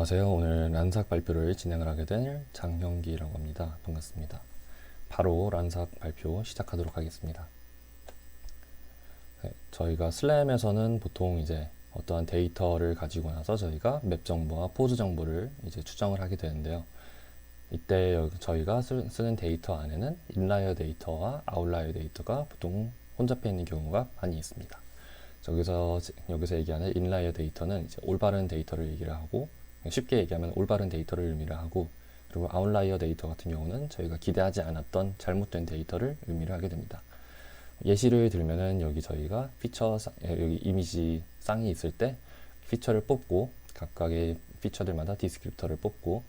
안녕하세요. 오늘 란삭 발표를 진행을 하게 될 장형기라고 합니다. 반갑습니다. 바로 란삭 발표 시작하도록 하겠습니다. 네, 저희가 슬램에서는 보통 이제 어떠한 데이터를 가지고 나서 저희가 맵 정보와 포즈 정보를 이제 추정을 하게 되는데요. 이때 저희가 쓰는 데이터 안에는 인라이어 데이터와 아웃라이어 데이터가 보통 혼잡해 있는 경우가 많이 있습니다. 여기서 얘기하는 인라이어 데이터는 이제 올바른 데이터를 얘기를 하고, 쉽게 얘기하면 올바른 데이터를 의미를 하고, 그리고 아웃라이어 데이터 같은 경우는 저희가 기대하지 않았던 잘못된 데이터를 의미를 하게 됩니다. 예시를 들면은 여기 저희가 여기 이미지 쌍이 있을 때 피처를 뽑고 각각의 피처들마다 디스크립터를 뽑고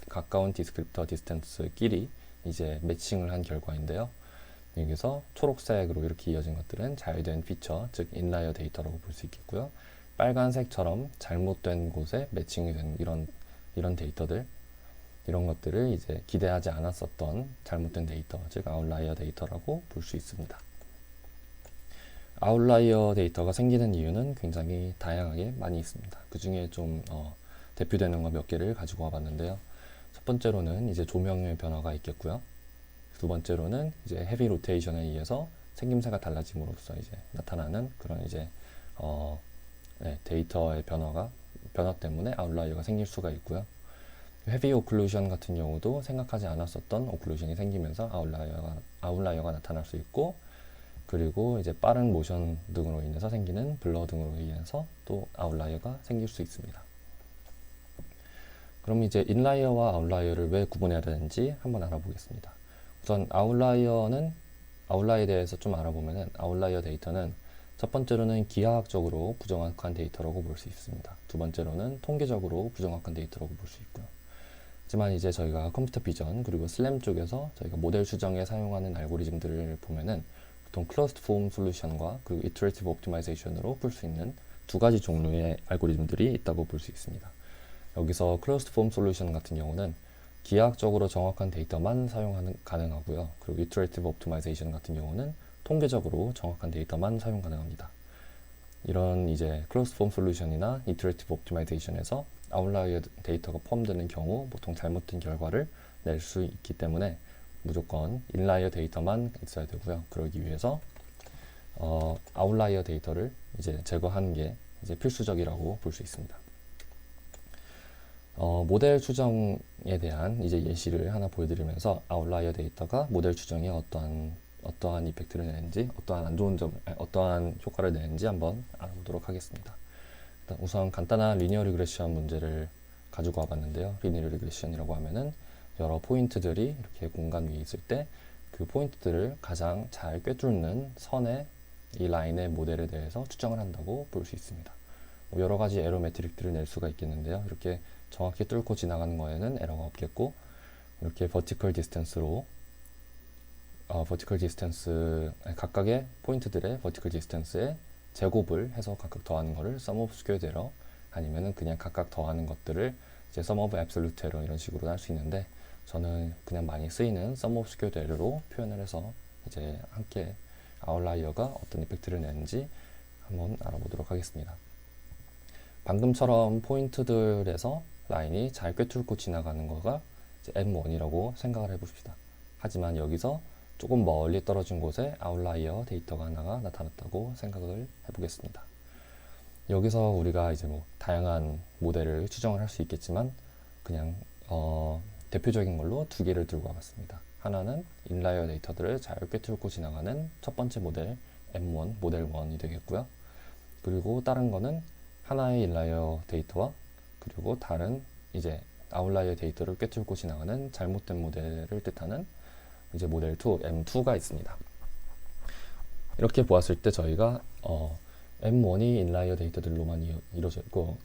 가까운 디스크립터 디스턴스끼리 이제 매칭을 한 결과인데요. 여기서 초록색으로 이렇게 이어진 것들은 잘된 피처, 즉 인라이어 데이터라고 볼 수 있겠고요. 빨간색처럼 잘못된 곳에 매칭이 된 이런 데이터들, 이런 것들을 이제 기대하지 않았었던 잘못된 데이터, 즉 아웃라이어 데이터라고 볼 수 있습니다. 아웃라이어 데이터가 생기는 이유는 굉장히 다양하게 많이 있습니다. 그 중에 좀 대표되는 거 몇 개를 가지고 와봤는데요. 첫 번째로는 이제 조명의 변화가 있겠고요. 두 번째로는 이제 헤비 로테이션에 의해서 생김새가 달라짐으로써 이제 나타나는 그런 이제 데이터의 변화 때문에 아웃라이어가 생길 수가 있고요. 헤비 오클루전 같은 경우도 생각하지 않았었던 오클루전이 생기면서 아웃라이어가 나타날 수 있고, 그리고 이제 빠른 모션 등으로 인해서 생기는 블러 등으로 인해서 또 아웃라이어가 생길 수 있습니다. 그럼 이제 인라이어와 아웃라이어를 왜 구분해야 되는지 한번 알아보겠습니다. 우선 아웃라이어에 대해서 좀 알아보면은, 아웃라이어 데이터는 첫 번째로는 기하학적으로 부정확한 데이터라고 볼 수 있습니다. 두 번째로는 통계적으로 부정확한 데이터라고 볼 수 있고요. 하지만 이제 저희가 컴퓨터 비전 그리고 슬램 쪽에서 저희가 모델 추정에 사용하는 알고리즘들을 보면은 보통 클러스트 폼 솔루션과 그리고 이터레이티브 옵티마이제이션으로 풀 수 있는 두 가지 종류의 알고리즘들이 있다고 볼 수 있습니다. 여기서 클로스드 폼 솔루션 같은 경우는 기하학적으로 정확한 데이터만 가능하고요. 그리고 이터레이티브 옵티마이제이션 같은 경우는 통계적으로 정확한 데이터만 사용 가능합니다. 이런 이제 클로스드 폼 솔루션이나 이터레이티브 옵티마이제이션에서 아웃라이어 데이터가 포함되는 경우 보통 잘못된 결과를 낼 수 있기 때문에 무조건 인라이어 데이터만 있어야 되고요. 그러기 위해서 아웃라이어 데이터를 이제 제거하는 게 이제 필수적이라고 볼 수 있습니다. 모델 추정에 대한 이제 예시를 하나 보여드리면서 아웃라이어 데이터가 모델 추정에 어떠한 이펙트를 내는지, 어떠한 효과를 내는지 한번 알아보도록 하겠습니다. 일단 우선 간단한 리니어 리그레션 문제를 가지고 와봤는데요. 리니어 리그레션이라고 하면은 여러 포인트들이 이렇게 공간 위에 있을 때 그 포인트들을 가장 잘 꿰뚫는 선의 이 라인의 모델에 대해서 추정을 한다고 볼 수 있습니다. 여러 가지 에러 매트릭들을 낼 수가 있겠는데요. 이렇게 정확히 뚫고 지나가는 거에는 에러가 없겠고, 이렇게 버티컬 디스턴스로 각각의 포인트들의 버티컬 디스턴스에 제곱을 해서 각각 더하는 거를 sum of squared error, 아니면은 그냥 각각 더하는 것들을 이제 sum of absolute error 이런 식으로 할 수 있는데, 저는 그냥 많이 쓰이는 sum of squared error로 표현을 해서 이제 함께 아웃라이어가 어떤 이펙트를 내는지 한번 알아보도록 하겠습니다. 방금처럼 포인트들에서 라인이 잘 꿰뚫고 지나가는 거가 이제 M1이라고 생각을 해봅시다. 하지만 여기서 조금 멀리 떨어진 곳에 아웃라이어 데이터가 하나가 나타났다고 생각을 해보겠습니다. 여기서 우리가 이제 뭐 다양한 모델을 추정을 할 수 있겠지만, 그냥 대표적인 걸로 두 개를 들고 와봤습니다. 하나는 인라이어 데이터들을 잘 꿰뚫고 지나가는 첫 번째 모델 M1, 모델 1이 되겠고요. 그리고 다른 거는 하나의 인라이어 데이터와 그리고 다른 이제 아웃라이어 데이터를 꿰뚫고 지나가는 잘못된 모델을 뜻하는 이제 모델 2, M2가 있습니다. 이렇게 보았을 때 저희가 M1이 인라이어 데이터들로만 이루어져 있고,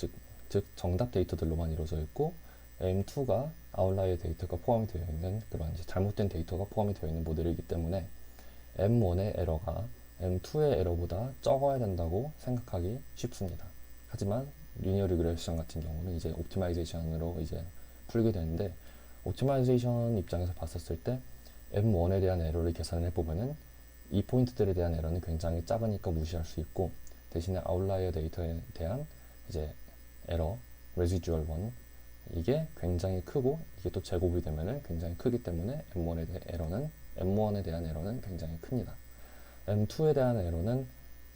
즉 정답 데이터들로만 이루어져 있고, M2가 아웃라이어 데이터가 포함이 되어 있는 그런 이제 잘못된 데이터가 포함이 되어 있는 모델이기 때문에 M1의 에러가 M2의 에러보다 적어야 된다고 생각하기 쉽습니다. 하지만 리니어 리그레션 같은 경우는 이제 옵티마이제이션으로 이제 풀게 되는데, 옵티마이제이션 입장에서 봤었을 때 M1에 대한 에러를 계산을 해보면은 이 포인트들에 대한 에러는 굉장히 작으니까 무시할 수 있고, 대신에 아웃라이어 데이터에 대한 이제 에러, 레지듀얼 1 이게 굉장히 크고 이게 또 제곱이 되면은 굉장히 크기 때문에 M1에 대한 에러는 굉장히 큽니다. M2에 대한 에러는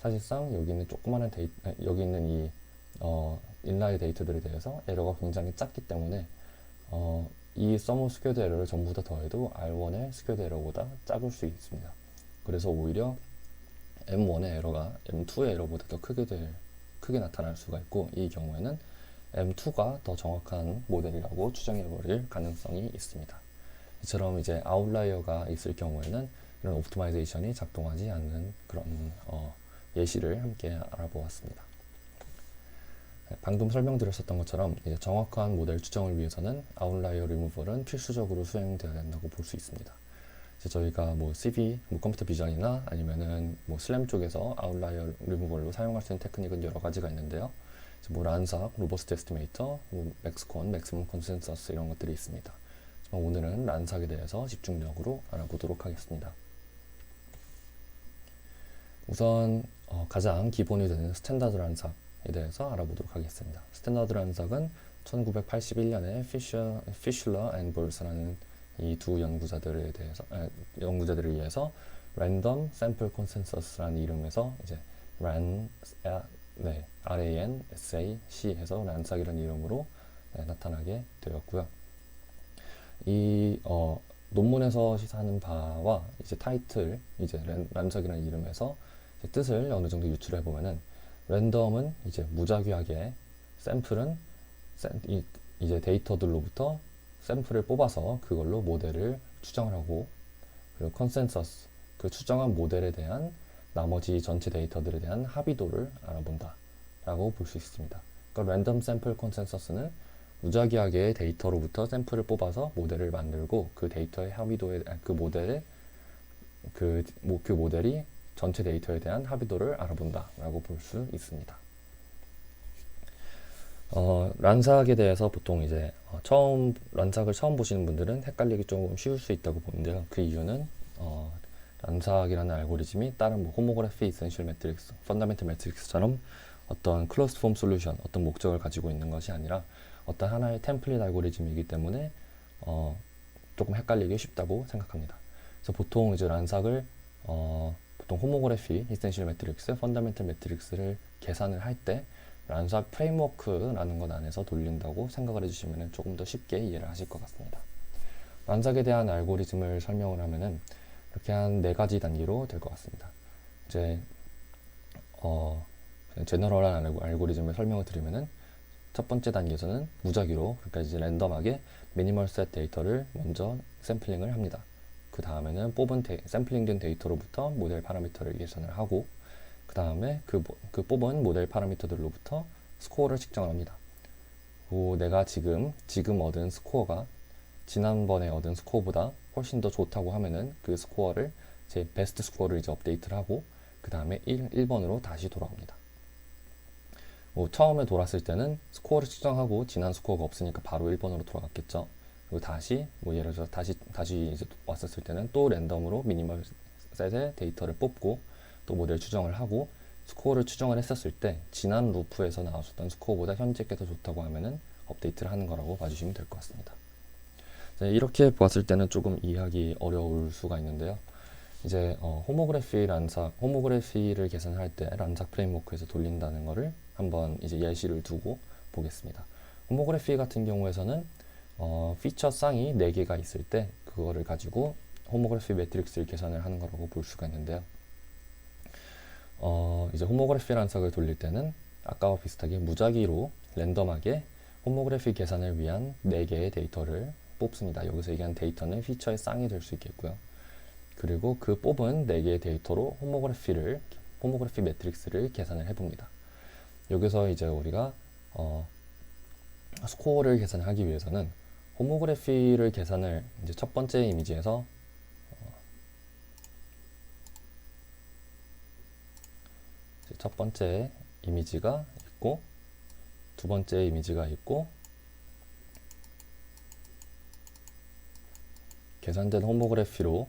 사실상 여기 있는 조그마한 여기 있는 이 인라이 데이터들에 대해서 에러가 굉장히 작기 때문에 이 sum of squared 에러를 전부 다 더해도 R1의 스퀘어드 에러보다 작을 수 있습니다. 그래서 오히려 M1의 에러가 M2의 에러보다 더 크게 나타날 수가 있고, 이 경우에는 M2가 더 정확한 모델이라고 추정해버릴 가능성이 있습니다. 이처럼 이제 아웃라이어가 있을 경우에는 이런 옵티마이제이션이 작동하지 않는 그런 예시를 함께 알아보았습니다. 방금 설명드렸었던 것처럼 이제 정확한 모델 추정을 위해서는 아웃라이어 리무벌은 필수적으로 수행되어야 된다고 볼 수 있습니다. 이제 저희가 뭐 CV, 컴퓨터 비전이나 아니면은 뭐 슬램 쪽에서 아웃라이어 리무벌로 사용할 수 있는 테크닉은 여러 가지가 있는데요. 뭐 란삭, 로버스트 에스티메이터, 뭐 맥스콘, 맥시멈 컨센서스 이런 것들이 있습니다. 오늘은 란삭에 대해서 집중적으로 알아보도록 하겠습니다. 우선 가장 기본이 되는 스탠다드 란삭에 대해서 알아보도록 하겠습니다. 스탠다드 란삭은 1981년에 피슐러 앤 볼스라는 이 두 연구자들에 대해서 연구자들을 위해서 랜덤 샘플 컨센서스라는 이름에서 이제 RANSAC 해서 란삭이라는 이름으로 나타나게 되었고요. 이 논문에서 시사하는 바와 이제 타이틀, 이제 란삭이라는 이름에서 이제 뜻을 어느 정도 유출해 보면은, 랜덤은 이제 무작위하게, 샘플은 이제 데이터들로부터 샘플을 뽑아서 그걸로 모델을 추정을 하고, 그리고 컨센서스, 그 추정한 모델에 대한 나머지 전체 데이터들에 대한 합의도를 알아본다 라고 볼 수 있습니다. 그러니까 랜덤 샘플 컨센서스는 무작위하게 데이터로부터 샘플을 뽑아서 모델을 만들고, 그 데이터의 합의도에 그 모델이 전체 데이터에 대한 합의도를 알아본다 라고 볼 수 있습니다. 란삭에 대해서 보통 이제 란삭을 처음 보시는 분들은 헷갈리기 조금 쉬울 수 있다고 보는데요. 그 이유는 란삭이라는 알고리즘이 다른 뭐 호모그래피, 이센셜 매트릭스, 펀더멘털 매트릭스처럼 어떤 클로스드 폼 솔루션, 어떤 목적을 가지고 있는 것이 아니라 어떤 하나의 템플릿 알고리즘이기 때문에 조금 헷갈리기 쉽다고 생각합니다. 그래서 보통 이제 란삭을 보통 호모그래피, 이센셜 매트릭스, 펀더멘털 매트릭스를 계산을 할 때 란삭 프레임워크라는 것 안에서 돌린다고 생각을 해주시면 조금 더 쉽게 이해를 하실 것 같습니다. 란삭에 대한 알고리즘을 설명을 하면은 이렇게 한 4가지 단계로 될 것 같습니다. 이제 제너럴한 알고리즘을 설명을 드리면은, 첫 번째 단계에서는 무작위로, 그러니까 이제 랜덤하게 미니멀 셋 데이터를 먼저 샘플링을 합니다. 그 다음에는 샘플링된 데이터로부터 모델 파라미터를 계산을 하고, 그 다음에 그 뽑은 모델 파라미터들로부터 스코어를 측정을 합니다. 그리고 내가 지금 얻은 스코어가 지난번에 얻은 스코어보다 훨씬 더 좋다고 하면은 그 스코어를, 제 베스트 스코어를 이제 업데이트를 하고, 그 다음에 1번으로 다시 돌아옵니다. 처음에 돌았을 때는 스코어를 측정하고 지난 스코어가 없으니까 바로 1번으로 돌아갔겠죠. 그리고 다시 예를 들어서 다시 이제 왔었을 때는 또 랜덤으로 미니멀 셋의 데이터를 뽑고 또 모델 추정을 하고, 스코어를 추정을 했었을 때 지난 루프에서 나왔었던 스코어보다 현재 게 더 좋다고 하면은 업데이트를 하는 거라고 봐주시면 될 것 같습니다. 이렇게 보았을 때는 조금 이해하기 어려울 수가 있는데요. 이제 호모그래피를 계산할 때 란삭 프레임워크에서 돌린다는 거를 한번 이제 예시를 두고 보겠습니다. 호모그래피 같은 경우에서는 피처 쌍이 4개가 있을 때 그거를 가지고 호모그래피 매트릭스를 계산을 하는 거라고 볼 수가 있는데요. 이제 호모그래피 란삭을 돌릴 때는 아까와 비슷하게 무작위로 랜덤하게 호모그래피 계산을 위한 4개의 데이터를 뽑습니다. 여기서 얘기한 데이터는 피처의 쌍이 될 수 있겠고요. 그리고 그 뽑은 4개의 데이터로 호모그래피 매트릭스를 계산을 해봅니다. 여기서 이제 우리가 스코어를 계산하기 위해서는 호모그래피를 계산을 이제 첫 번째 이미지에서 첫 번째 이미지가 있고, 두 번째 이미지가 있고, 계산된 호모그래피로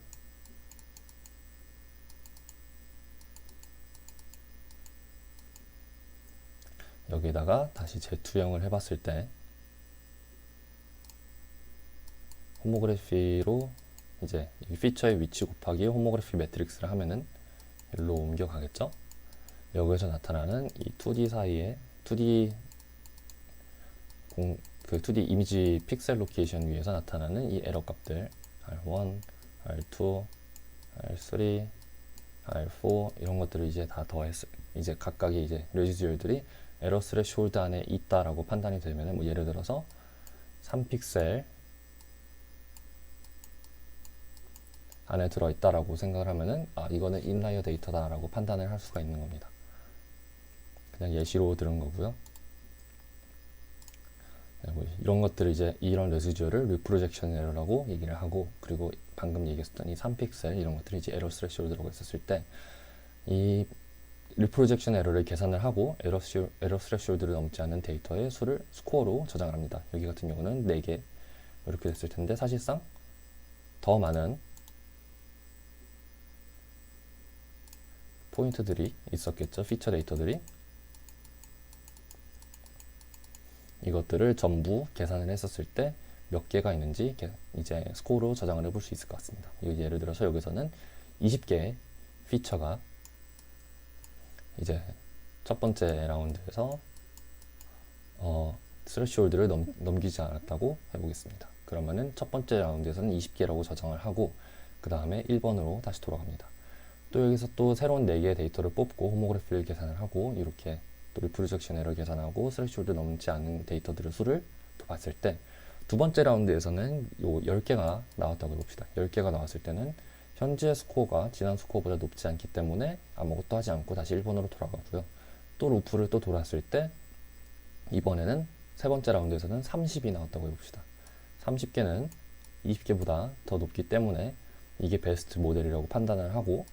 여기다가 다시 재투영을 해봤을 때 호모그래피로 이제 이 피처의 위치 곱하기 호모그래피 매트릭스를 하면은 일로 옮겨가겠죠. 여기서 나타나는 이 2D 사이에 2D 그 2D 이미지 픽셀 로케이션 위에서 나타나는 이 에러 값들 R1, R2, R3, R4 이런 것들을 이제 다 더했을 이제 각각의 이제 레지듀얼들이 에러 스레시홀드 안에 있다라고 판단이 되면은 뭐 예를 들어서 3픽셀 안에 들어있다라고 생각을 하면은 이거는 인라이어 데이터다라고 판단을 할 수가 있는 겁니다. 그냥 예시로 들은 거고요. 이런 것들을 이제 이런 레지듀얼을 리프로젝션 에러라고 얘기를 하고, 그리고 방금 얘기했던 이 3픽셀 이런 것들이 이제 에러 스레시홀드라고 했었을 때 이 리프로젝션 에러를 계산을 하고 에러 스레시홀드를 넘지 않는 데이터의 수를 스코어로 저장을 합니다. 여기 같은 경우는 4개 이렇게 됐을 텐데, 사실상 더 많은 포인트들이 있었겠죠. 피처 데이터들이. 이것들을 전부 계산을 했었을 때 몇 개가 있는지 이제 스코어로 저장을 해볼 수 있을 것 같습니다. 예를 들어서 여기서는 20개의 피처가 이제 첫 번째 라운드에서 스레시홀드를 넘기지 않았다고 해보겠습니다. 그러면은 첫 번째 라운드에서는 20개라고 저장을 하고 그 다음에 1번으로 다시 돌아갑니다. 또 여기서 또 새로운 4개의 데이터를 뽑고 호모그래피를 계산을 하고 이렇게 또 리프로젝션 에러 계산하고 스레시홀드 넘지 않는 데이터들의 수를 또 봤을 때 두 번째 라운드에서는 요 10개가 나왔다고 해봅시다. 10개가 나왔을 때는 현재 스코어가 지난 스코어보다 높지 않기 때문에 아무것도 하지 않고 다시 1번으로 돌아가고요. 또 루프를 또 돌았을 때 이번에는 세 번째 라운드에서는 30이 나왔다고 해봅시다. 30개는 20개보다 더 높기 때문에 이게 베스트 모델이라고 판단을 하고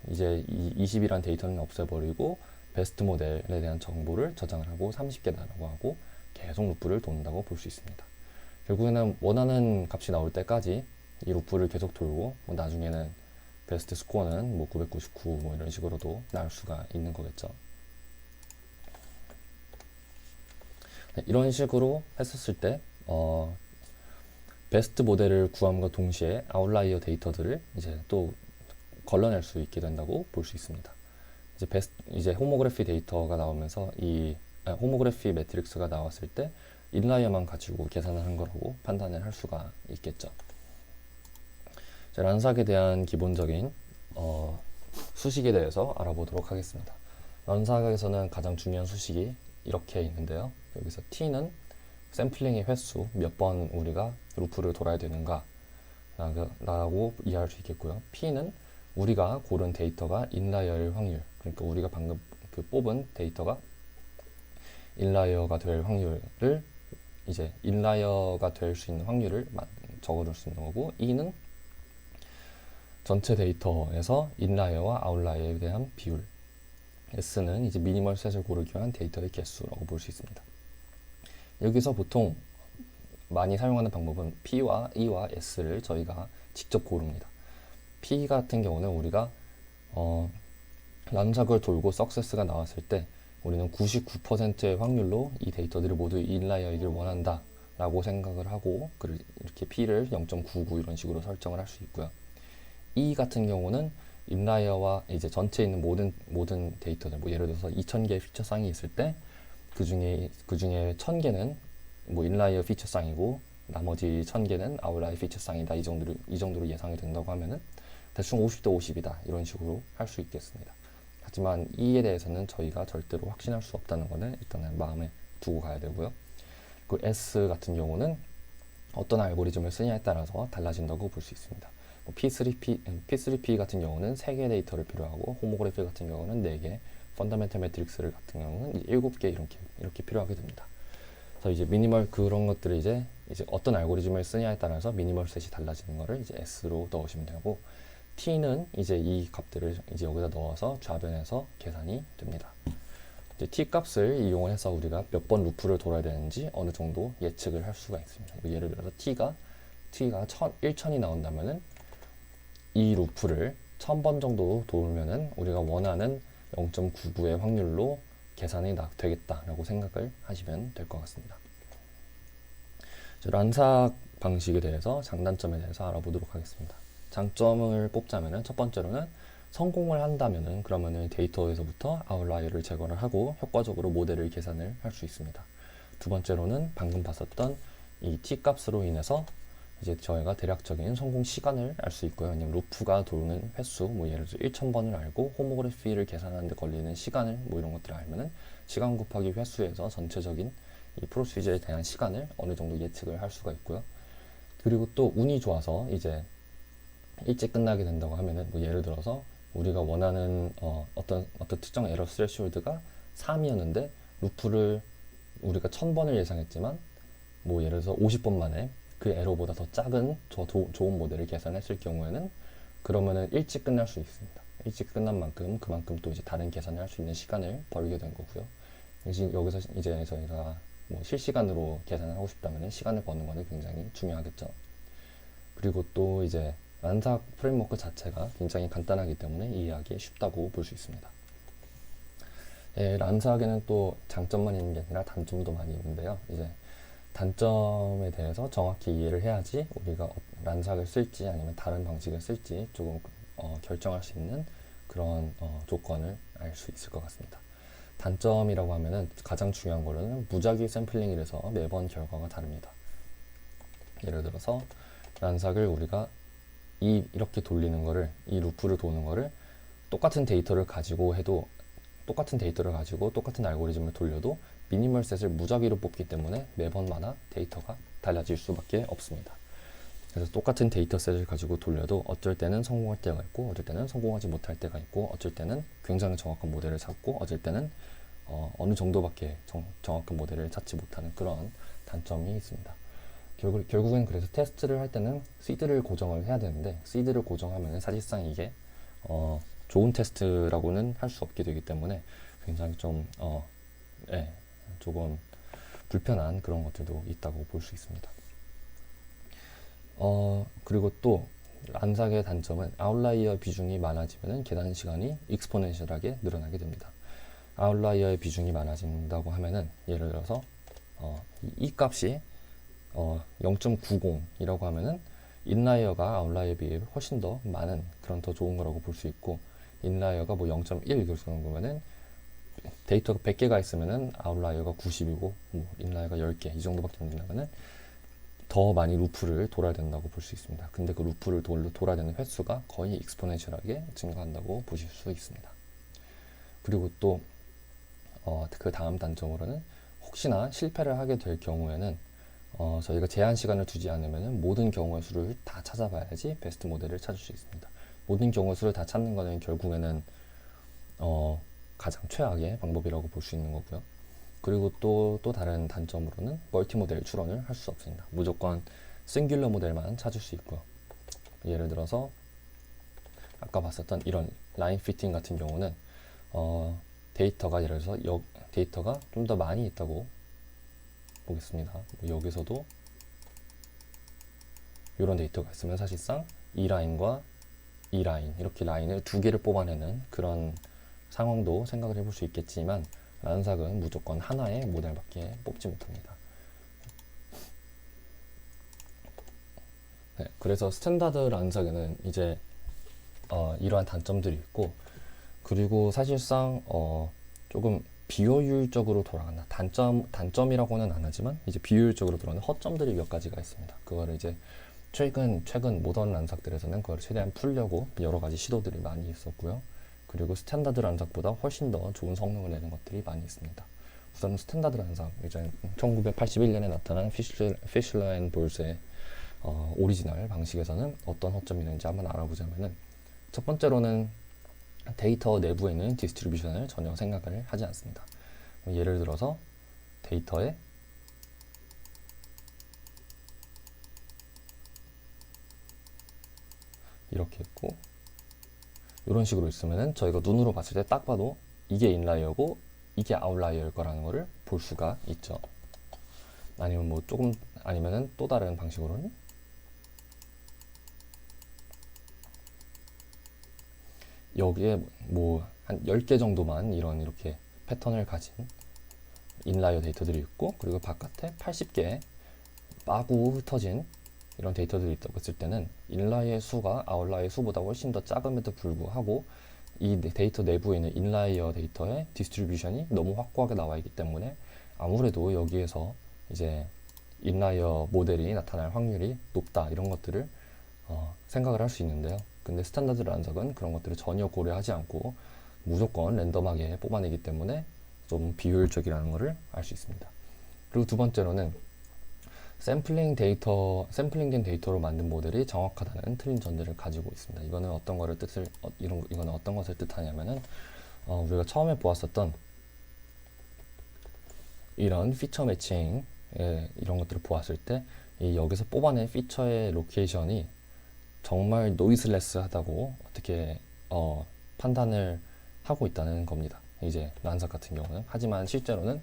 이제 이 20이란 데이터는 없애버리고 베스트 모델에 대한 정보를 저장을 하고 30개다라고 하고 계속 루프를 돈다고 볼 수 있습니다. 결국에는 원하는 값이 나올 때까지 이 루프를 계속 돌고 뭐 나중에는 베스트 스코어는 뭐 999 뭐 이런 식으로도 나올 수가 있는 거겠죠. 네, 이런 식으로 했었을 때 베스트 모델을 구함과 동시에 아웃라이어 데이터들을 이제 또 걸러낼 수 있게 된다고 볼 수 있습니다. 이제 호모그래피 데이터가 나오면서 호모그래피 매트릭스가 나왔을 때 인라이어만 가지고 계산을 한 거라고 판단을 할 수가 있겠죠. 란삭에 대한 기본적인 수식에 대해서 알아보도록 하겠습니다. 란삭에서는 가장 중요한 수식이 이렇게 있는데요. 여기서 t는 샘플링의 횟수, 몇 번 우리가 루프를 돌아야 되는가 라고 이해할 수 있겠고요. p는 우리가 고른 데이터가 인라이어일 확률, 그러니까 우리가 방금 뽑은 데이터가 인라이어가 될 확률을 이제 인라이어가 될 수 있는 확률을 적어줄 수 있는 거고, e는 전체 데이터에서 인라이어와 아웃라이어에 대한 비율, s는 이제 미니멀 셋을 고르기 위한 데이터의 개수라고 볼 수 있습니다. 여기서 보통 많이 사용하는 방법은 p와 e와 s를 저희가 직접 고릅니다. p 같은 경우는 우리가 란삭을 돌고 석세스가 나왔을 때 우리는 99%의 확률로 이 데이터들이 모두 인라이어이길 원한다 라고 생각을 하고 이렇게 p를 0.99 이런 식으로 설정을 할 수 있고요. e 같은 경우는 인라이어와 이제 전체에 있는 모든 데이터들, 뭐 예를 들어서 2000개의 피처 쌍이 있을 때 그 중에 1000개는 뭐 인라이어 피처 쌍이고 나머지 1000개는 아웃라이어 피처 쌍이다, 이 정도로 예상이 된다고 하면은 대충 50대 50이다 이런 식으로 할 수 있겠습니다. 하지만 e에 대해서는 저희가 절대로 확신할 수 없다는 것은 일단은 마음에 두고 가야 되고요. 그 s 같은 경우는 어떤 알고리즘을 쓰냐에 따라서 달라진다고 볼 수 있습니다. P3P 같은 경우는 3개의 데이터를 필요하고, 호모그래피 같은 경우는 4개, 펀더멘털 매트릭스 같은 경우는 7개 이렇게 필요하게 됩니다. 그래서 이제 미니멀 그런 것들을 이제 어떤 알고리즘을 쓰냐에 따라서 미니멀 셋이 달라지는 거를 이제 s로 넣으시면 되고, t는 이제 이 값들을 이제 여기다 넣어서 좌변해서 계산이 됩니다. 이제 t 값을 이용을 해서 우리가 몇 번 루프를 돌아야 되는지 어느 정도 예측을 할 수가 있습니다. 예를 들어서 t가 1000이 나온다면은 이 루프를 1000번 정도 돌면은 우리가 원하는 0.99의 확률로 계산이 되겠다라고 생각을 하시면 될 것 같습니다. 란삭 방식에 대해서 장단점에 대해서 알아보도록 하겠습니다. 장점을 뽑자면은 첫 번째로는 성공을 한다면은 그러면은 데이터에서부터 아웃라이어를 제거를 하고 효과적으로 모델을 계산을 할 수 있습니다. 두 번째로는 방금 봤었던 이 t 값으로 인해서 이제 저희가 대략적인 성공 시간을 알 수 있고요. 왜냐면 루프가 도는 횟수, 뭐 예를 들어 1000번을 알고 호모그래피를 계산하는 데 걸리는 시간을 뭐 이런 것들을 알면은 시간 곱하기 횟수에서 전체적인 이 프로시저에 대한 시간을 어느 정도 예측을 할 수가 있고요. 그리고 또 운이 좋아서 이제 일찍 끝나게 된다고 하면은 뭐 예를 들어서 우리가 원하는 어떤 특정 에러 스레시홀드가 3이었는데 루프를 우리가 1000번을 예상했지만 뭐 예를 들어서 50번 만에 그 에러보다 더 작은 좋은 모델을 계산했을 경우에는 그러면은 일찍 끝날 수 있습니다. 일찍 끝난 만큼 그만큼 또 이제 다른 계산을 할 수 있는 시간을 벌게 된 거고요. 여기서 이제 저희가 뭐 실시간으로 계산을 하고 싶다면 시간을 버는 거는 굉장히 중요하겠죠. 그리고 또 이제 란삭 프레임워크 자체가 굉장히 간단하기 때문에 이해하기 쉽다고 볼 수 있습니다. 란삭에는 또 장점만 있는 게 아니라 단점도 많이 있는데요. 이제 단점에 대해서 정확히 이해를 해야지 우리가 란삭을 쓸지 아니면 다른 방식을 쓸지 조금 결정할 수 있는 그런 조건을 알 수 있을 것 같습니다. 단점이라고 하면은 가장 중요한 거는 무작위 샘플링이라서 매번 결과가 다릅니다. 예를 들어서 란삭을 우리가 이렇게 돌리는 거를, 이 루프를 도는 거를 똑같은 데이터를 가지고 해도 똑같은 알고리즘을 돌려도 미니멀 셋을 무작위로 뽑기 때문에 매번마다 데이터가 달라질 수밖에 없습니다. 그래서 똑같은 데이터셋을 가지고 돌려도 어쩔 때는 성공할 때가 있고 어쩔 때는 성공하지 못할 때가 있고 어쩔 때는 굉장히 정확한 모델을 찾고 어쩔 때는 어느 정도밖에 정확한 모델을 찾지 못하는 그런 단점이 있습니다. 결국엔 그래서 테스트를 할 때는 시드를 고정을 해야 되는데 시드를 고정하면 사실상 이게 좋은 테스트라고는 할 수 없게 되기 때문에 굉장히 좀 조금 불편한 그런 것들도 있다고 볼 수 있습니다. 그리고 또 란삭의 단점은 아웃라이어 비중이 많아지면 계산 시간이 익스포넨셜하게 늘어나게 됩니다. 아웃라이어의 비중이 많아진다고 하면은 예를 들어서 이 값이 0.90이라고 하면은 인라이어가 아웃라이어에 비해 훨씬 더 많은 그런 더 좋은 거라고 볼 수 있고 인라이어가 뭐 0.1 그런 거면은 데이터가 100개가 있으면은 아웃라이어가 90이고 뭐 인라이어가 10개 이 정도밖에 안 된다면은 더 많이 루프를 돌아야 된다고 볼 수 있습니다. 근데 그 루프를 돌아야 되는 횟수가 거의 익스포넨셜하게 증가한다고 보실 수 있습니다. 그리고 또 그 다음 단점으로는 혹시나 실패를 하게 될 경우에는 저희가 제한 시간을 두지 않으면 모든 경우의 수를 다 찾아봐야지 베스트 모델을 찾을 수 있습니다. 모든 경우의 수를 다 찾는 것은 결국에는 가장 최악의 방법이라고 볼 수 있는 거고요. 그리고 또 다른 단점으로는 멀티 모델 추론을 할 수 없습니다. 무조건 싱귤러 모델만 찾을 수 있고요. 예를 들어서 아까 봤었던 이런 라인 피팅 같은 경우는 데이터가 예를 들어서 데이터가 좀 더 많이 있다고 보겠습니다. 여기서도 이런 데이터가 있으면 사실상 이 라인과 이 라인 이렇게 라인을 두 개를 뽑아내는 그런 상황도 생각을 해볼 수 있겠지만 란삭은 무조건 하나의 모델밖에 뽑지 못합니다. 네, 그래서 스탠다드 란삭에는 이제 이러한 단점들이 있고 그리고 사실상 조금 비효율적으로 돌아간다. 단점이라고는 안 하지만 이제 비효율적으로 돌아가는 허점들이 몇 가지가 있습니다. 그거를 이제 최근 모던 란삭들에서는 그걸 최대한 풀려고 여러 가지 시도들이 많이 있었고요. 그리고 스탠다드 란삭보다 훨씬 더 좋은 성능을 내는 것들이 많이 있습니다. 우선 스탠다드 란삭, 이제 1981년에 나타난 피슐러 앤 볼스의 오리지널 방식에서는 어떤 허점이 있는지 한번 알아보자면은 첫 번째로는 데이터 내부에 있는 디스트리뷰션을 전혀 생각을 하지 않습니다. 예를 들어서 데이터에 이렇게 있고 이런 식으로 있으면은 저희가 눈으로 봤을 때 딱 봐도 이게 인라이어고 이게 아웃라이어일 거라는 거를 볼 수가 있죠. 아니면 뭐 조금 아니면은 또 다른 방식으로는 여기에 뭐 한 10개 정도만 이렇게 패턴을 가진 인라이어 데이터들이 있고 그리고 바깥에 80개 마구 흩어진 이런 데이터들이 있다고 했을 때는 인라이어의 수가 아웃라이어 수보다 훨씬 더 작음에도 불구하고 이 데이터 내부에 있는 인라이어 데이터의 디스트리뷰션이 너무 확고하게 나와 있기 때문에 아무래도 여기에서 이제 인라이어 모델이 나타날 확률이 높다 이런 것들을 생각을 할 수 있는데요. 근데 스탠다드 란삭은 그런 것들을 전혀 고려하지 않고 무조건 랜덤하게 뽑아내기 때문에 좀 비효율적이라는 것을 알 수 있습니다. 그리고 두 번째로는 샘플링된 데이터로 만든 모델이 정확하다는 틀린 전제를 가지고 있습니다. 이거는 이거는 어떤 것을 뜻하냐면은 우리가 처음에 보았었던 이런 피처 매칭 이런 것들을 보았을 때 여기서 뽑아낸 피처의 로케이션이 정말 노이즈레스하다고 어떻게 판단을 하고 있다는 겁니다. 이제 란삭 같은 경우는. 하지만 실제로는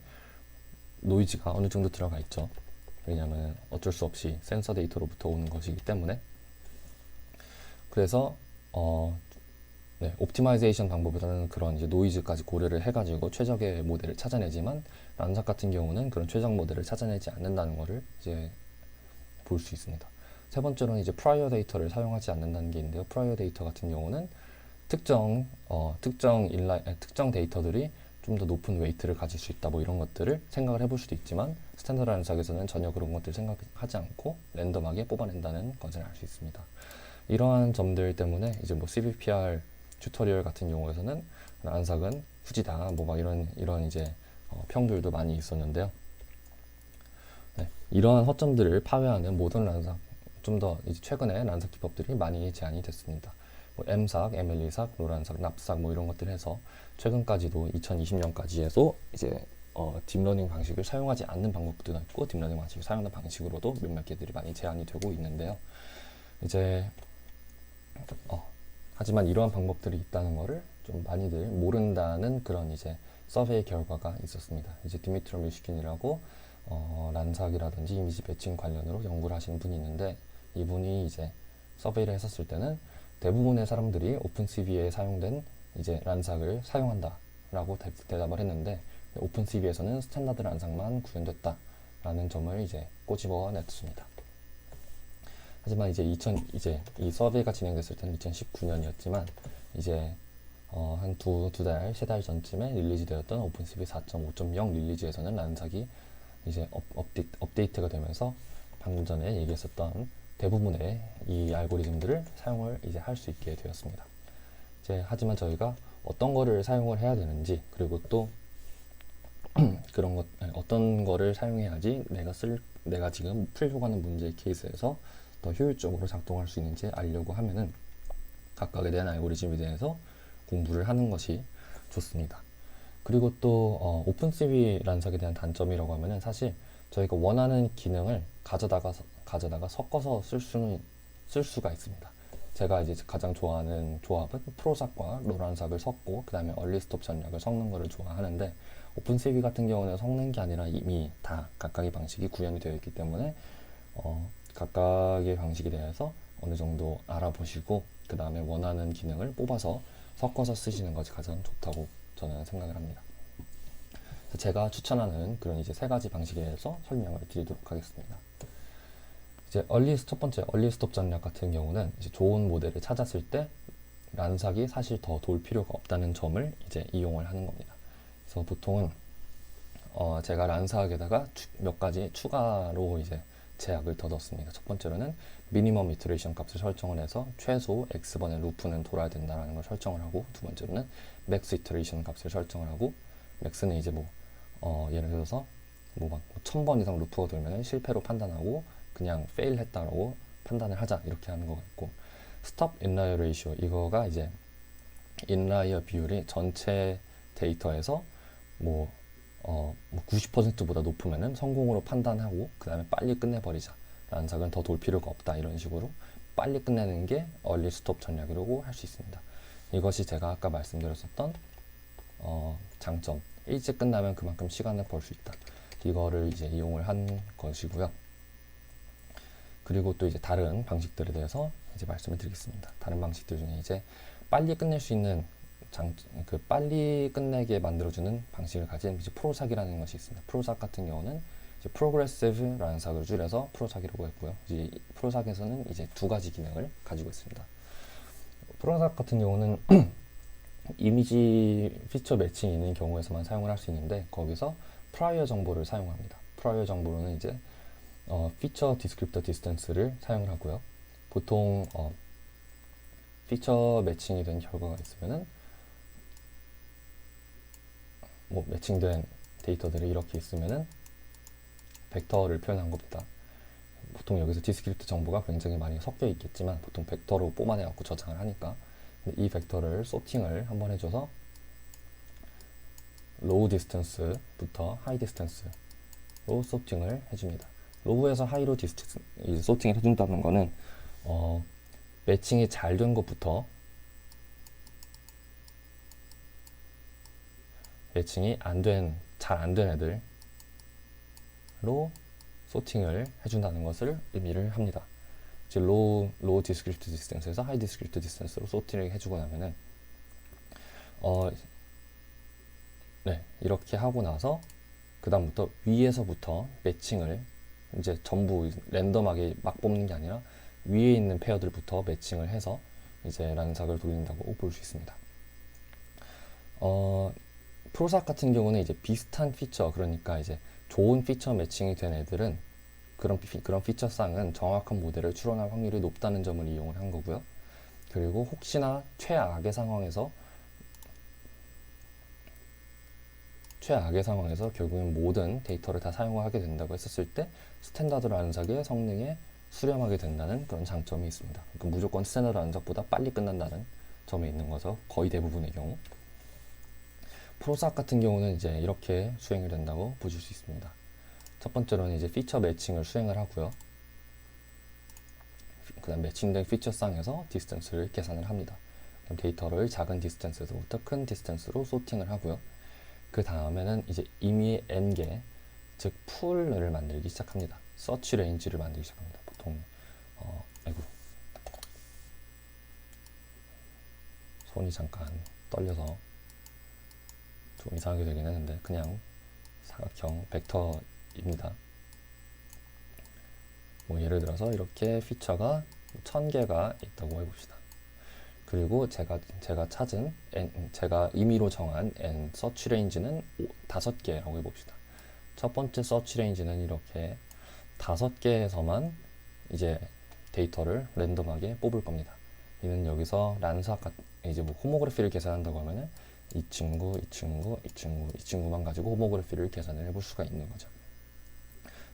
노이즈가 어느 정도 들어가 있죠. 왜냐하면 어쩔 수 없이 센서 데이터로부터 오는 것이기 때문에. 그래서 옵티마이제이션 방법보다는 그런 이제 노이즈까지 고려를 해가지고 최적의 모델을 찾아내지만 란삭 같은 경우는 그런 최적 모델을 찾아내지 않는다는 것을 이제 볼 수 있습니다. 세 번째로는 이제 프라이어 데이터를 사용하지 않는다는 게 있는데요. 프라이어 데이터 같은 경우는 특정 데이터들이 좀 더 높은 웨이트를 가질 수 있다 뭐 이런 것들을 생각을 해볼 수도 있지만 스탠다드 란삭에서는 전혀 그런 것들을 생각하지 않고 랜덤하게 뽑아낸다는 것을 알 수 있습니다. 이러한 점들 때문에 이제 뭐 CVPR 튜토리얼 같은 경우에서는 란삭은 후지다 뭐 막 이런 이제 평들도 많이 있었는데요. 네, 이러한 허점들을 파괴하는 모던 란삭, 좀 더 이제 최근에 란삭 기법들이 많이 제안이 됐습니다. 뭐 M삭, MLE삭, 로란삭, 납삭 뭐 이런 것들 해서 최근까지도 2020년까지 해서 이제 딥러닝 방식을 사용하지 않는 방법도 있고 딥러닝 방식을 사용하는 방식으로도 몇몇 개들이 많이 제안이 되고 있는데요. 이제 하지만 이러한 방법들이 있다는 것을 좀 많이들 모른다는 그런 이제 서베이 결과가 있었습니다. 이제 디미트로 미슈킨이라고 란삭이라든지 이미지 매칭 관련으로 연구를 하시는 분이 있는데 이분이 이제 서베이를 했었을 때는 대부분의 사람들이 오픈CV에 사용된 이제 란삭을 사용한다라고 대답을 했는데 오픈CV에서는 스탠다드 란삭만 구현됐다라는 점을 이제 꼬집어 냈습니다. 하지만 이제 이 서베이가 진행됐을 때는 2019년이었지만 이제 한 두 달, 세 달 전쯤에 릴리즈되었던 오픈CV 4.5.0 릴리즈에서는 란삭이 이제 업데이트가 되면서 방금 전에 얘기했었던 대부분의 이 알고리즘들을 사용을 이제 할 수 있게 되었습니다. 하지만 저희가 어떤 거를 사용을 해야 되는지 그리고 또 어떤 거를 사용해야지 내가 지금 풀려고 하는 문제의 케이스에서 더 효율적으로 작동할 수 있는지 알려고 하면은 각각에 대한 알고리즘에 대해서 공부를 하는 것이 좋습니다. 그리고 또 오픈CV 란삭에 대한 단점이라고 하면은 사실 저희가 원하는 기능을 가져다가 섞어서 쓸 수가 있습니다. 제가 이제 가장 좋아하는 조합은 프로삭과 로란삭을 섞고 그 다음에 얼리스톱 전략을 섞는 거를 좋아하는데 오픈CV 같은 경우는 섞는 게 아니라 이미 다 각각의 방식이 구현이 되어 있기 때문에 각각의 방식에 대해서 어느 정도 알아보시고 그 다음에 원하는 기능을 뽑아서 섞어서 쓰시는 것이 가장 좋다고 저는 생각을 합니다. 제가 추천하는 그런 이제 세 가지 방식에 대해서 설명을 드리도록 하겠습니다. 이제 첫 번째 얼리스톱 전략 같은 경우는 이제 좋은 모델을 찾았을 때 란삭이 사실 더 돌 필요가 없다는 점을 이제 이용을 하는 겁니다. 그래서 보통은 제가 란삭에다가 몇 가지 추가로 이제 제약을 더 넣습니다. 첫 번째로는 미니멈 이터레이션 값을 설정을 해서 최소 X번의 루프는 돌아야 된다는 걸 설정을 하고 두 번째로는 맥스 이터레이션 값을 설정을 하고 맥스는 이제 예를 들어서 막 1000번 이상 루프가 돌면 실패로 판단하고 그냥 페일 했다라고 판단을 하자 이렇게 하는 거 같고 스톱 인라이어 레이시오 이거가 이제 인라이어 비율이 전체 데이터에서 90%보다 높으면은 성공으로 판단하고 그 다음에 빨리 끝내버리자 란삭은 더 돌 필요가 없다 이런 식으로 빨리 끝내는 게 얼리 스톱 전략이라고 할 수 있습니다. 이것이 제가 아까 말씀드렸었던 장점 일찍 끝나면 그만큼 시간을 벌 수 있다 이거를 이제 이용을 한 것이고요. 그리고 또 이제 다른 방식들에 대해서 이제 말씀을 드리겠습니다. 다른 방식들 중에 이제 빨리 끝낼 수 있는 빨리 끝내게 만들어주는 방식을 가진 이제 프로삭이라는 것이 있습니다. 프로삭 같은 경우는 progressive라는 삭을 줄여서 프로삭이라고 했고요. 이제 프로삭에서는 이제 두 가지 기능을 가지고 있습니다. 프로삭 같은 경우는 이미지 피처 매칭이 있는 경우에서만 사용을 할 수 있는데 거기서 prior 정보를 사용합니다. prior 정보로는 이제 피처 디스크립터 디스턴스를 사용을 하고요. 보통 피처 매칭이 된 결과가 있으면은 뭐 매칭된 데이터들이 이렇게 있으면은 벡터를 표현한 겁니다. 보통 여기서 디스크립트 정보가 굉장히 많이 섞여 있겠지만 보통 벡터로 뽑아내 갖고 저장을 하니까 이 벡터를 소팅을 한번 해줘서 로우 디스턴스부터 하이 디스턴스로 소팅을 해줍니다. 로우에서 하이로 소팅을 해준다는 거는 매칭이 잘 된 것부터 매칭이 잘 안 된 애들로 소팅을 해준다는 것을 의미를 합니다. 즉 로우 디스크립트 디스턴스에서 하이 디스크립트 디스턴스로 소팅을 해주고 나면은 이렇게 하고 나서 그 다음부터 위에서부터 매칭을 이제 전부 랜덤하게 막 뽑는 게 아니라 위에 있는 페어들부터 매칭을 해서 이제 란삭을 돌린다고 볼 수 있습니다. 프로삭 같은 경우는 이제 비슷한 피처, 그러니까 이제 좋은 피처 매칭이 된 애들은 그런 피처쌍은 정확한 모델을 추론할 확률이 높다는 점을 이용을 한 거고요. 그리고 혹시나 최악의 상황에서 결국엔 모든 데이터를 다 사용하게 된다고 했었을 때 스탠다드 란삭의 성능에 수렴하게 된다는 그런 장점이 있습니다. 그러니까 무조건 스탠다드 란삭보다 빨리 끝난다는 점에 있는 거죠. 거의 대부분의 경우. 프로삭 같은 경우는 이제 이렇게 수행이 된다고 보실 수 있습니다. 첫 번째로는 이제 피처 매칭을 수행을 하고요. 그 다음 매칭된 피처쌍에서 디스턴스를 계산을 합니다. 그럼 데이터를 작은 디스턴스부터 큰 디스턴스로 소팅을 하고요. 그 다음에는 이제 임의의 n개, 즉 풀을 만들기 시작합니다. 서치 레인지를 만들기 시작합니다. 보통 손이 잠깐 떨려서 좀 이상하게 되긴 했는데 그냥 사각형 벡터입니다. 뭐 예를 들어서 이렇게 피처가 1000개가 있다고 해봅시다. 그리고 제가 임의로 정한 n 서치 레인지는 5개라고 해봅시다. 첫 번째 서치 레인지는 이렇게 5개에서만 이제 데이터를 랜덤하게 뽑을 겁니다. 이는 여기서 란삭 이제 뭐 호모그래피를 계산한다고 하면은 이 친구만 가지고 호모그래피를 계산을 해볼 수가 있는 거죠.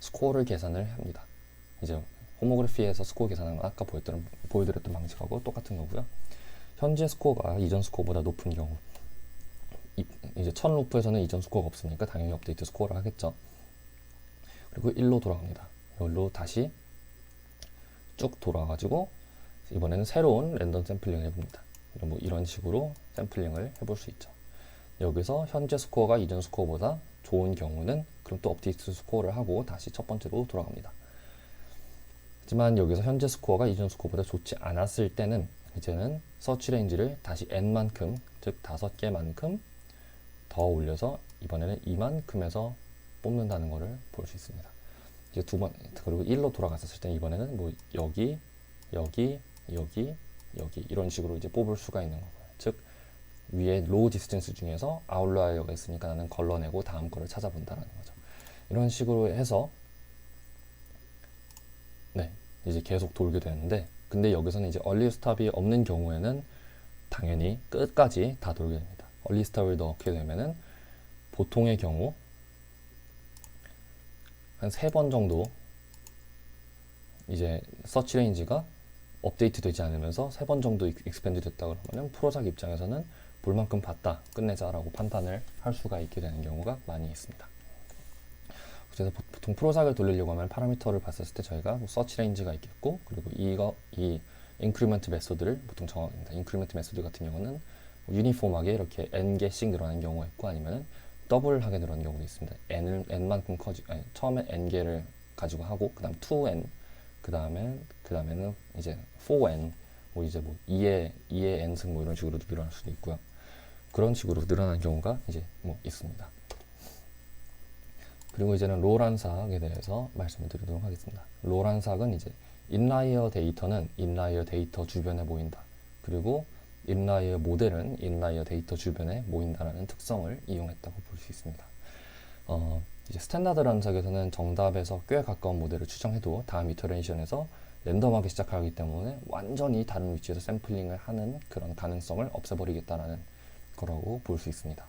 스코어를 계산을 합니다. 이제 호모그래피에서 스코어 계산하는 건 아까 보여드렸던 방식하고 똑같은 거고요. 현재 스코어가 이전 스코어보다 높은 경우, 이제 1000 루프에서는 이전 스코어가 없으니까 당연히 업데이트 스코어를 하겠죠. 그리고 1로 돌아갑니다. 이걸로 다시 쭉 돌아가지고 이번에는 새로운 랜덤 샘플링을 해봅니다. 뭐 이런 식으로 샘플링을 해볼 수 있죠. 여기서 현재 스코어가 이전 스코어보다 좋은 경우는 그럼 또 업데이트 스코어를 하고 다시 첫 번째로 돌아갑니다. 하지만 여기서 현재 스코어가 이전 스코어보다 좋지 않았을 때는 이제는 서치 레인지를 다시 n만큼, 즉 5개만큼 더 올려서 이번에는 이만큼에서 뽑는다는 것을 볼 수 있습니다. 이제 그리고 1로 돌아갔었을 때 이번에는 뭐 여기 이런 식으로 이제 뽑을 수가 있는 거고요. 즉 위에 로우 디스턴스 중에서 아웃라이어가 있으니까 나는 걸러내고 다음 거를 찾아본다는 거죠. 이런 식으로 해서 이제 계속 돌게 되는데, 근데 여기서는 이제 얼리 스탑이 없는 경우에는 당연히 끝까지 다 돌게 됩니다. 얼리 스탑을 넣게 되면은 보통의 경우 한 3번 정도 이제 서치 레인지가 업데이트 되지 않으면서 3번 정도 익스펜드 됐다 그러면 프로삭 입장에서는 볼 만큼 봤다, 끝내자라고 판단을 할 수가 있게 되는 경우가 많이 있습니다. 그래서 보통 프로삭을 돌리려고 하면 파라미터를 봤을 때 저희가 뭐 서치 레인지가 있겠고, 그리고 이 인크리먼트 메소드를 보통 정합니다. 인크리먼트 메소드 같은 경우는 유니폼하게 이렇게 n개씩 늘어나는 경우가 있고, 아니면은 더블하게 늘어나는 경우도 있습니다. n만큼 처음에 n개를 가지고 하고, 그 다음 2n, 그 다음에는 이제 4n, 뭐 이제 뭐 2의 n승 뭐 이런 식으로도 늘어날 수도 있고요. 그런 식으로 늘어나는 경우가 이제 뭐 있습니다. 그리고 이제는 로 란삭에 대해서 말씀을 드리도록 하겠습니다. 로 란삭은 이제 인라이어 데이터는 인라이어 데이터 주변에 모인다. 그리고 인라이어 모델은 인라이어 데이터 주변에 모인다라는 특성을 이용했다고 볼 수 있습니다. 이제 스탠다드 란삭에서는 정답에서 꽤 가까운 모델을 추정해도 다음 이터레이션에서 랜덤하게 시작하기 때문에 완전히 다른 위치에서 샘플링을 하는 그런 가능성을 없애버리겠다라는 거라고 볼 수 있습니다.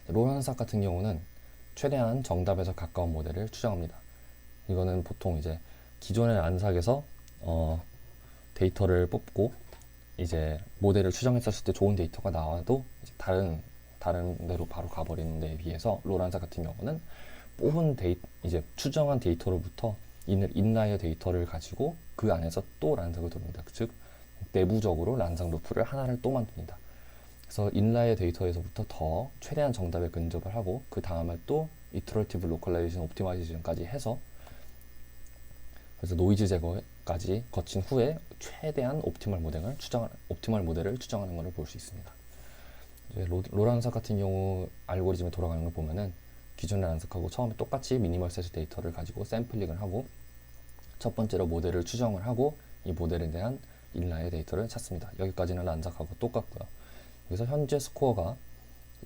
로 란삭 같은 경우는 최대한 정답에서 가까운 모델을 추정합니다. 이거는 보통 이제 기존의 란삭에서 데이터를 뽑고 이제 모델을 추정했었을 때 좋은 데이터가 나와도 이제 다른 데로 바로 가버리는 데에 비해서 로 란삭 같은 경우는 뽑은 이제 추정한 데이터로부터 인라이어 데이터를 가지고 그 안에서 또 란삭을 돌립니다. 즉 내부적으로 란삭 루프를 하나를 또 만듭니다. 그래서 인라이어 데이터에서부터 더 최대한 정답에 근접을 하고 그 다음에 또 이터레이티브 로컬라이제이션 옵티마이제이션까지 해서 그래서 노이즈 제거까지 거친 후에 최대한 옵티멀 모델을 추정하는 것을 볼 수 있습니다. 로 란삭 같은 경우 알고리즘에 돌아가는 걸 보면은 기존의 란삭하고 처음에 똑같이 미니멀 셋 데이터를 가지고 샘플링을 하고 첫 번째로 모델을 추정을 하고 이 모델에 대한 인라이어 데이터를 찾습니다. 여기까지는 란삭하고 똑같고요. 여기서 현재 스코어가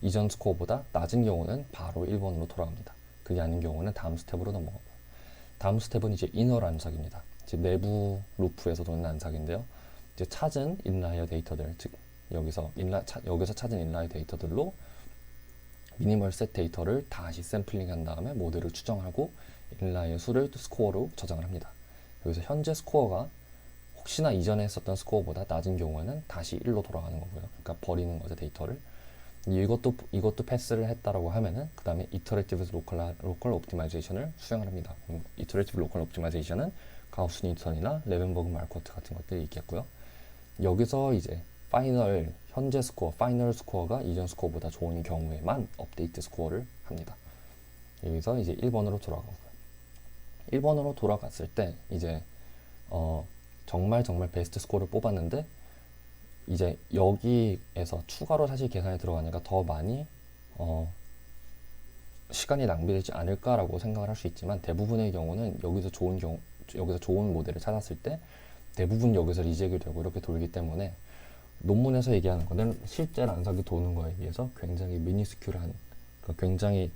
이전 스코어보다 낮은 경우는 바로 1번으로 돌아갑니다. 그게 아닌 경우는 다음 스텝으로 넘어가고요. 다음 스텝은 이제 이너 란삭입니다. 이제 내부 루프에서 도는 란삭인데요. 이제 찾은 인라이어 데이터들, 즉 여기서 찾은 인라이어 데이터들로 미니멀 셋 데이터를 다시 샘플링한 다음에 모델을 추정하고 인라이어 수를 스코어로 저장을 합니다. 여기서 현재 스코어가 혹시나 이전에 했었던 스코어보다 낮은 경우에는 다시 1로 돌아가는 거고요. 그러니까 버리는 거죠, 데이터를. 이것도 패스를 했다라고 하면은 그 다음에 이터레이티브 로컬 옵티마이제이션을 수행을 합니다. 이터레이티브 로컬 옵티마이제이션은 가우스 뉴턴이나 레벤버그 마르코트 같은 것들이 있겠고요. 여기서 이제 현재 스코어, 파이널 스코어가 이전 스코어보다 좋은 경우에만 업데이트 스코어를 합니다. 여기서 이제 1번으로 돌아가고요. 1번으로 돌아갔을 때 이제 정말 베스트 스코어를 뽑았는데 이제 여기에서 추가로 사실 계산이 들어가니까 더 많이 시간이 낭비되지 않을까라고 생각을 할 수 있지만 대부분의 경우는 여기서 좋은 모델을 찾았을 때 대부분 여기서 리젝이 되고 이렇게 돌기 때문에 논문에서 얘기하는 거는 실제 란삭이 도는 거에 비해서 굉장히 미니스큐한 굉장히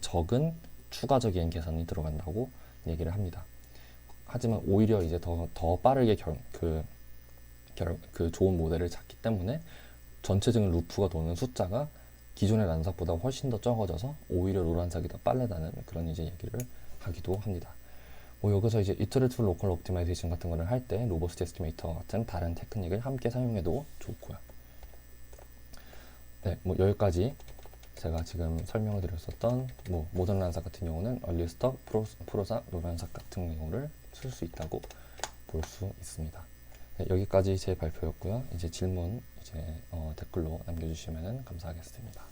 적은 추가적인 계산이 들어간다고 얘기를 합니다. 하지만 오히려 이제 더 빠르게 그 좋은 모델을 찾기 때문에 전체적인 루프가 도는 숫자가 기존의 란삭보다 훨씬 더 적어져서 오히려 로 란삭이 더 빠르다는 그런 이제 얘기를 하기도 합니다. 여기서 이제 이터레이티브 로컬 옵티마이제이션 같은 거를 할 때 로버스트 에스티메이터 같은 다른 테크닉을 함께 사용해도 좋고요. 네, 여기까지 제가 지금 설명을 드렸었던 모던 란삭 같은 경우는 얼리스터, 프로사, 로 란삭 같은 경우를 쓸 수 있다고 볼 수 있습니다. 네, 여기까지 제 발표였고요. 이제 질문 댓글로 남겨주시면 감사하겠습니다.